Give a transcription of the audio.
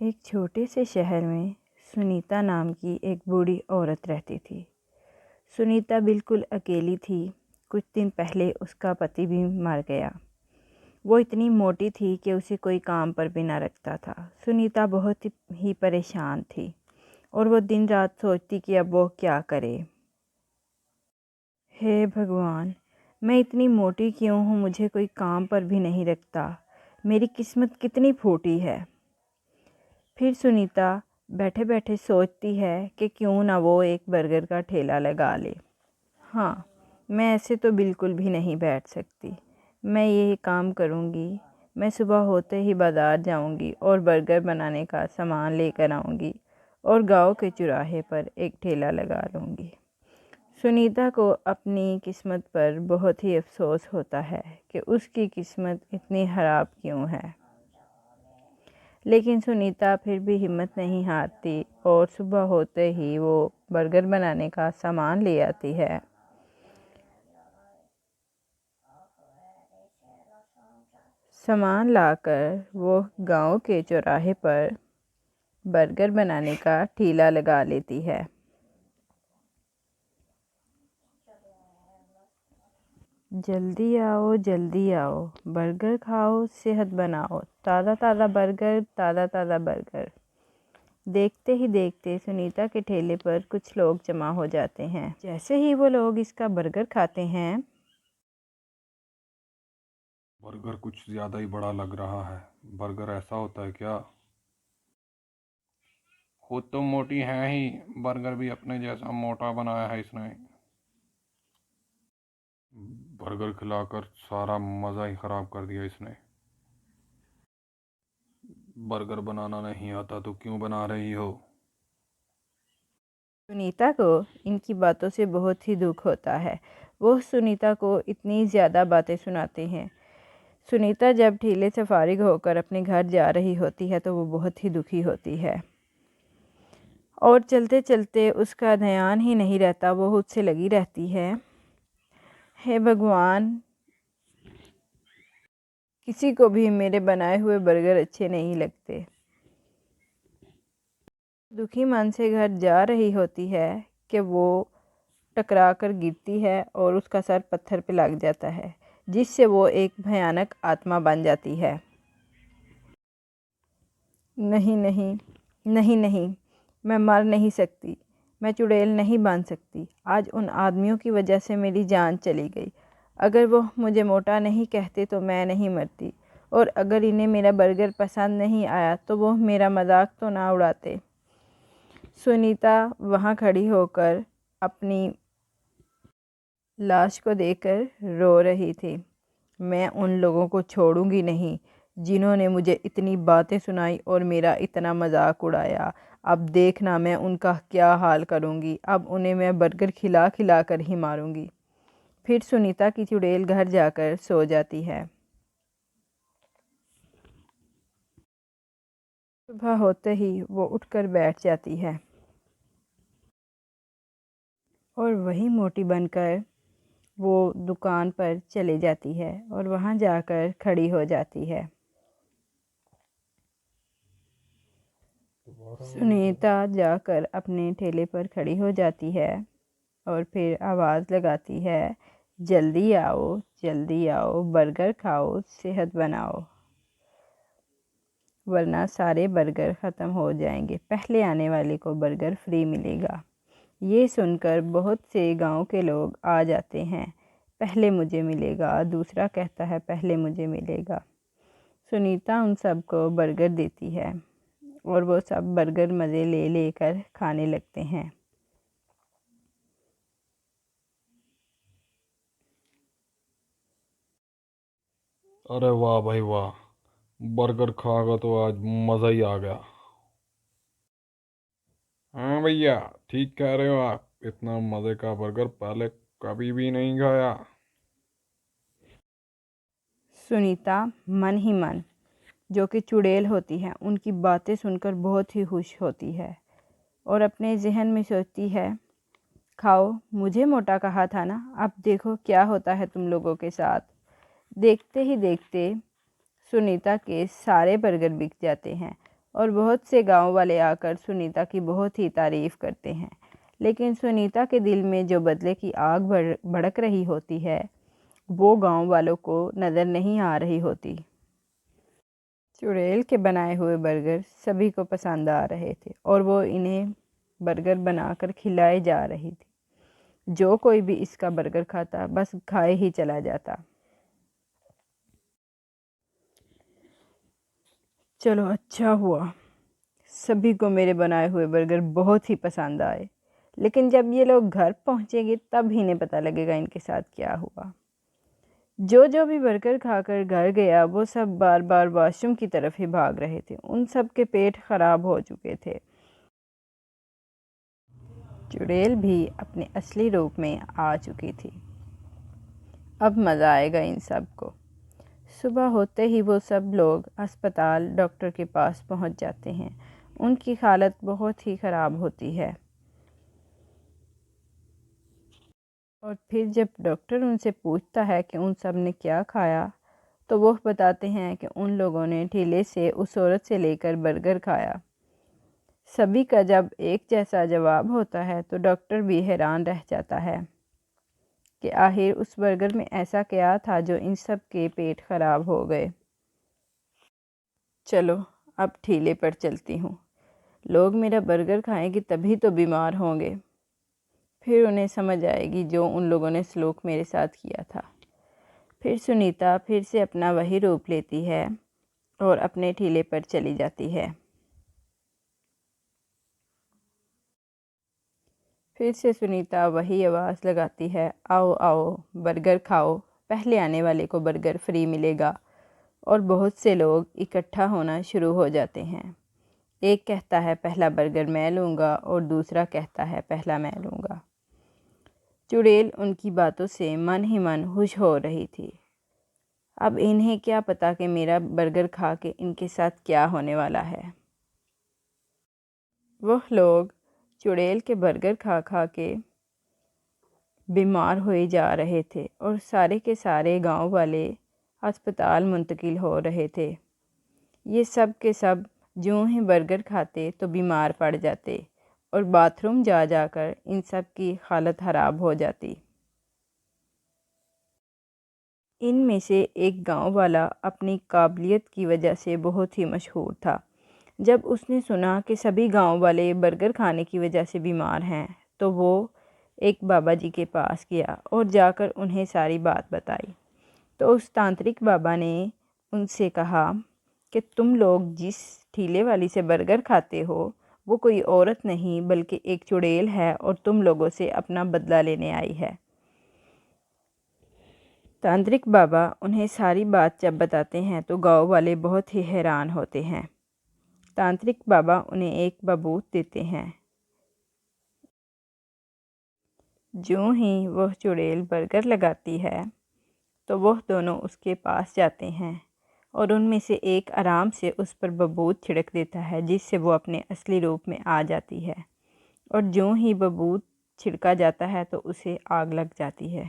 एक छोटे से शहर में सुनीता नाम की एक बूढ़ी औरत रहती थी। सुनीता बिल्कुल अकेली थी। कुछ दिन पहले उसका पति भी मर गया। वो इतनी मोटी थी कि उसे कोई काम पर भी ना रखता था। सुनीता बहुत ही परेशान थी और वो दिन रात सोचती कि अब वो क्या करे। हे भगवान, मैं इतनी मोटी क्यों हूँ, मुझे कोई काम पर भी नहीं रखता। मेरी किस्मत कितनी फूटी है। फिर सुनीता बैठे बैठे सोचती है कि क्यों ना वो एक बर्गर का ठेला लगा ले। हाँ, मैं ऐसे तो बिल्कुल भी नहीं बैठ सकती। मैं ये काम करूँगी। मैं सुबह होते ही बाज़ार जाऊँगी और बर्गर बनाने का सामान लेकर आऊँगी और गांव के चौराहे पर एक ठेला लगा लूँगी। सुनीता को अपनी किस्मत पर बहुत ही अफसोस होता है कि उसकी किस्मत इतनी ख़राब क्यों है। लेकिन सुनीता फिर भी हिम्मत नहीं हारती और सुबह होते ही वो बर्गर बनाने का सामान ले आती है। सामान लाकर वो गांव के चौराहे पर बर्गर बनाने का ठेला लगा लेती है। जल्दी आओ, बर्गर खाओ, सेहत बनाओ, ताज़ा ताज़ा बर्गर, ताज़ा ताज़ा बर्गर। देखते ही देखते सुनीता के ठेले पर कुछ लोग जमा हो जाते हैं। जैसे ही वो लोग इसका बर्गर खाते हैं, बर्गर कुछ ज़्यादा ही बड़ा लग रहा है। बर्गर ऐसा होता है क्या? खुद तो मोटी है ही, बर्गर भी अपने जैसा मोटा बनाया है इसने। बर्गर खिलाकर सारा मज़ा ही ख़राब कर दिया इसने। बर्गर बनाना नहीं आता तो क्यों बना रही हो? सुनीता को इनकी बातों से बहुत ही दुख होता है। वो सुनीता को इतनी ज़्यादा बातें सुनाते हैं। सुनीता जब ठेले से फारिग होकर अपने घर जा रही होती है तो वो बहुत ही दुखी होती है और चलते चलते उसका ध्यान ही नहीं रहता, वो उससे लगी रहती है। हे भगवान, किसी को भी मेरे बनाए हुए बर्गर अच्छे नहीं लगते। दुखी मन से घर जा रही होती है कि वो टकरा कर गिरती है और उसका सर पत्थर पे लग जाता है, जिससे वो एक भयानक आत्मा बन जाती है। नहीं नहीं, नहीं नहीं, मैं मर नहीं सकती। मैं चुड़ैल नहीं बन सकती। आज उन आदमियों की वजह से मेरी जान चली गई। अगर वो मुझे मोटा नहीं कहते तो मैं नहीं मरती, और अगर इन्हें मेरा बर्गर पसंद नहीं आया तो वो मेरा मजाक तो ना उड़ाते। सुनीता वहाँ खड़ी होकर अपनी लाश को देखकर रो रही थी। मैं उन लोगों को छोड़ूंगी नहीं जिन्होंने मुझे इतनी बातें सुनाई और मेरा इतना मजाक उड़ाया। अब देखना मैं उनका क्या हाल करूंगी। अब उन्हें मैं बर्गर खिला खिला कर ही मारूंगी। फिर सुनीता की चुड़ैल घर जाकर सो जाती है। सुबह होते ही वो उठकर बैठ जाती है और वही मोटी बनकर वो दुकान पर चले जाती है और वहाँ जाकर खड़ी हो जाती है। सुनीता जाकर अपने ठेले पर खड़ी हो जाती है और फिर आवाज़ लगाती है, जल्दी आओ, बर्गर खाओ, सेहत बनाओ, वरना सारे बर्गर ख़त्म हो जाएंगे। पहले आने वाले को बर्गर फ्री मिलेगा। ये सुनकर बहुत से गांव के लोग आ जाते हैं। पहले मुझे मिलेगा, दूसरा कहता है पहले मुझे मिलेगा। सुनीता उन सबको बर्गर देती है और वो सब बर्गर मज़े ले लेकर खाने लगते हैं। अरे वाह भाई वाह, बर्गर खागा तो आज मज़ा ही आ गया। हाँ भैया, ठीक कह रहे हो आप। इतना मज़े का बर्गर पहले कभी भी नहीं खाया। सुनीता मन ही मन, जो कि चुड़ैल होती है, उनकी बातें सुनकर बहुत ही खुश होती है और अपने जहन में सोचती है, खाओ, मुझे मोटा कहा था ना, अब देखो क्या होता है तुम लोगों के साथ। देखते ही देखते सुनीता के सारे बर्गर बिक जाते हैं और बहुत से गांव वाले आकर सुनीता की बहुत ही तारीफ़ करते हैं। लेकिन सुनीता के दिल में जो बदले की आग भड़क रही होती है वो गांव वालों को नज़र नहीं आ रही होती। चुड़ैल के बनाए हुए बर्गर सभी को पसंद आ रहे थे और वो इन्हें बर्गर बनाकर खिलाए जा रही थी। जो कोई भी इसका बर्गर खाता बस खाए ही चला जाता। चलो अच्छा हुआ, सभी को मेरे बनाए हुए बर्गर बहुत ही पसंद आए। लेकिन जब ये लोग घर पहुंचेंगे तब इन्हें पता लगेगा इनके साथ क्या हुआ। जो जो भी बर्गर खाकर घर गया वो सब बार बार वॉशरूम की तरफ ही भाग रहे थे। उन सब के पेट खराब हो चुके थे। चुड़ैल भी अपने असली रूप में आ चुकी थी। अब मज़ा आएगा इन सब को। सुबह होते ही वो सब लोग अस्पताल डॉक्टर के पास पहुंच जाते हैं। उनकी हालत बहुत ही ख़राब होती है। और फिर जब डॉक्टर उनसे पूछता है कि उन सब ने क्या खाया तो वो बताते हैं कि उन लोगों ने ठेले से उस औरत से लेकर बर्गर खाया। सभी का जब एक जैसा जवाब होता है तो डॉक्टर भी हैरान रह जाता है कि आखिर उस बर्गर में ऐसा क्या था जो इन सब के पेट खराब हो गए। चलो अब ठेले पर चलती हूँ। लोग मेरा बर्गर खाएंगे तभी तो बीमार होंगे। फिर उन्हें समझ आएगी जो उन लोगों ने सलूक मेरे साथ किया था। फिर सुनीता फिर से अपना वही रूप लेती है और अपने ठेले पर चली जाती है। फिर से सुनीता वही आवाज़ लगाती है, आओ आओ बर्गर खाओ, पहले आने वाले को बर्गर फ्री मिलेगा। और बहुत से लोग इकट्ठा होना शुरू हो जाते हैं। एक कहता है पहला बर्गर मैं लूँगा और दूसरा कहता है पहला मैं लूँगा। चुड़ैल उनकी बातों से मन ही मन खुश हो रही थी। अब इन्हें क्या पता कि मेरा बर्गर खा के इनके साथ क्या होने वाला है। वह लोग चुड़ैल के बर्गर खा खा के बीमार हुए जा रहे थे और सारे के सारे गांव वाले अस्पताल मुंतकिल हो रहे थे। ये सब के सब जो ही बर्गर खाते तो बीमार पड़ जाते और बाथरूम जा जाकर इन सब की हालत ख़राब हो जाती। इनमें से एक गांव वाला अपनी काबिलियत की वजह से बहुत ही मशहूर था। जब उसने सुना कि सभी गांव वाले बर्गर खाने की वजह से बीमार हैं तो वो एक बाबा जी के पास गया और जाकर उन्हें सारी बात बताई। तो उस तांत्रिक बाबा ने उनसे कहा कि तुम लोग जिस ठेले वाली से बर्गर खाते हो वो कोई औरत नहीं बल्कि एक चुड़ैल है और तुम लोगों से अपना बदला लेने आई है। तांत्रिक बाबा उन्हें सारी बात जब बताते हैं तो गांव वाले बहुत ही हैरान होते हैं। तांत्रिक बाबा उन्हें एक बबूत देते हैं। जो ही वह चुड़ैल बर्गर लगाती है तो वह दोनों उसके पास जाते हैं और उनमें से एक आराम से उस पर बबूत छिड़क देता है जिससे वो अपने असली रूप में आ जाती है। और जो ही बबूत छिड़का जाता है तो उसे आग लग जाती है।